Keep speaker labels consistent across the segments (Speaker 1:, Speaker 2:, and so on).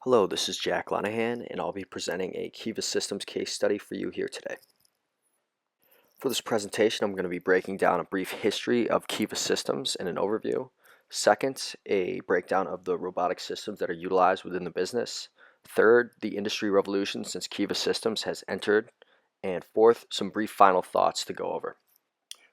Speaker 1: Hello, this is Jack Lenihan, and I'll be presenting a Kiva Systems case study for you here today. For this presentation, I'm going to be breaking down a brief history of Kiva Systems and an overview. Second, a breakdown of the robotic systems that are utilized within the business. Third, the industry revolution since Kiva Systems has entered. And fourth, some brief final thoughts to go over.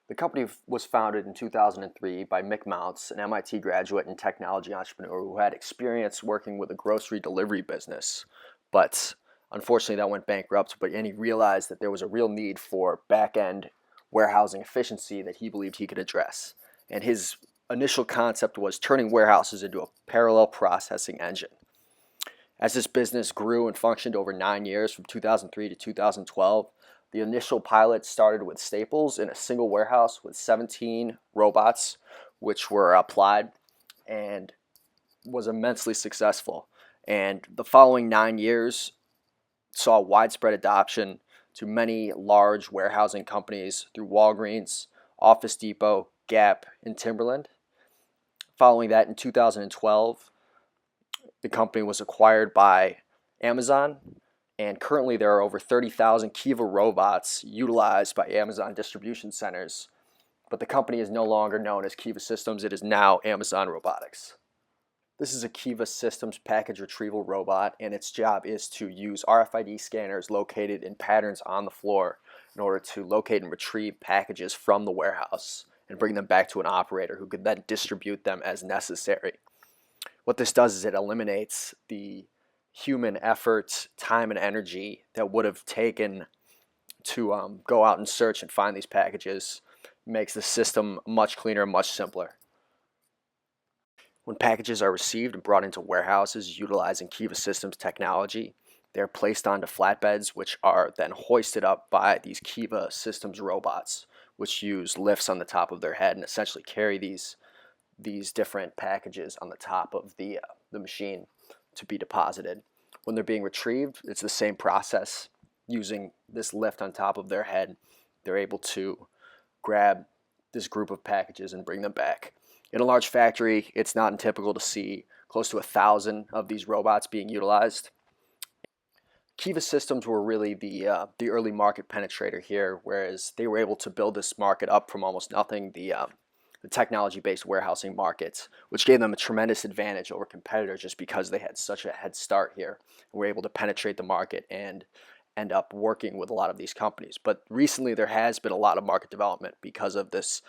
Speaker 1: The company was founded in 2003 by Mick Mounts, an MIT graduate and technology entrepreneur who had experience working with a grocery delivery business. But unfortunately, that went bankrupt. And he realized that there was a real need for back-end warehousing efficiency that he believed he could address. And his initial concept was turning warehouses into a parallel processing engine. As this business grew and functioned over 9 years from 2003 to 2012, the initial pilot started with Staples in a single warehouse with 17 robots, which were applied and was immensely successful. And the following 9 years saw widespread adoption to many large warehousing companies through Walgreens, Office Depot, Gap, and Timberland. Following that, in 2012, the company was acquired by Amazon, and currently there are over 30,000 Kiva robots utilized by Amazon distribution centers, but the company is no longer known as Kiva Systems. It is now Amazon Robotics. This is a Kiva Systems package retrieval robot, and its job is to use RFID scanners located in patterns on the floor in order to locate and retrieve packages from the warehouse and bring them back to an operator who could then distribute them as necessary. What this does is it eliminates the human effort, time, and energy that would have taken to go out and search and find these packages. Makes the system much cleaner and much simpler. When packages are received and brought into warehouses utilizing Kiva Systems technology, they're placed onto flatbeds, which are then hoisted up by these Kiva Systems robots, which use lifts on the top of their head and essentially carry these different packages on the top of the machine to be deposited. When they're being retrieved, it's the same process. Using this lift on top of their head, they're able to grab this group of packages and bring them back. In a large factory, it's not untypical to see close to 1,000 of these robots being utilized. Kiva Systems were really the early market penetrator here, whereas they were able to build this market up from almost nothing. The technology-based warehousing markets, which gave them a tremendous advantage over competitors just because they had such a head start here and were able to penetrate the market and end up working with a lot of these companies. But recently there has been a lot of market development because of this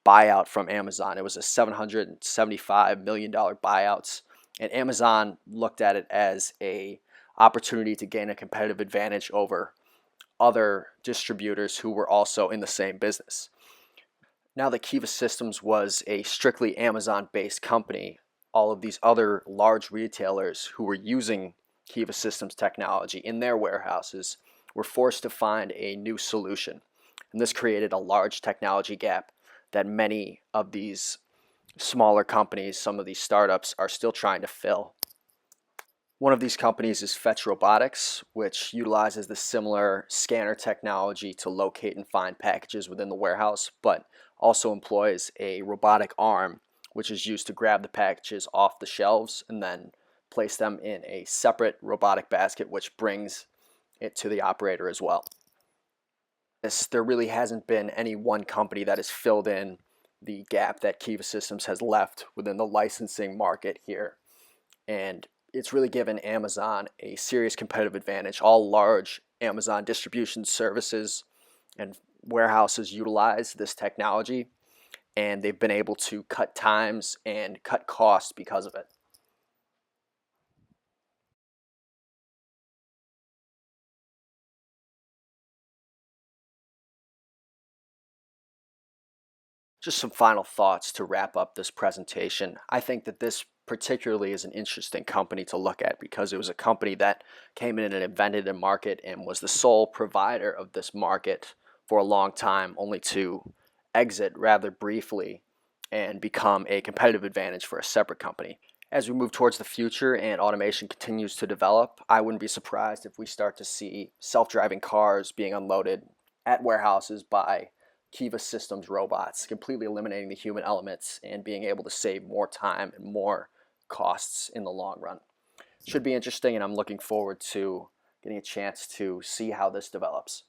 Speaker 1: buyout from Amazon. It was a $775 million buyout, and Amazon looked at it as a opportunity to gain a competitive advantage over other distributors who were also in the same business. Now that Kiva Systems was a strictly Amazon-based company, all of these other large retailers who were using Kiva Systems technology in their warehouses were forced to find a new solution. And this created a large technology gap that many of these smaller companies, some of these startups, are still trying to fill. One of these companies is Fetch Robotics, which utilizes the similar scanner technology to locate and find packages within the warehouse, but also employs a robotic arm, which is used to grab the packages off the shelves and then place them in a separate robotic basket, which brings it to the operator as well. There really hasn't been any one company that has filled in the gap that Kiva Systems has left within the licensing market here. And it's really given Amazon a serious competitive advantage. All large Amazon distribution services and warehouses utilize this technology, and they've been able to cut times and cut costs because of it. Just some final thoughts to wrap up this presentation. I think that this particularly is an interesting company to look at because it was a company that came in and invented a market and was the sole provider of this market for a long time, only to exit rather briefly and become a competitive advantage for a separate company. As we move towards the future and automation continues to develop, I wouldn't be surprised if we start to see self-driving cars being unloaded at warehouses by Kiva Systems robots, completely eliminating the human elements and being able to save more time and more costs in the long run. Should be interesting, and I'm looking forward to getting a chance to see how this develops.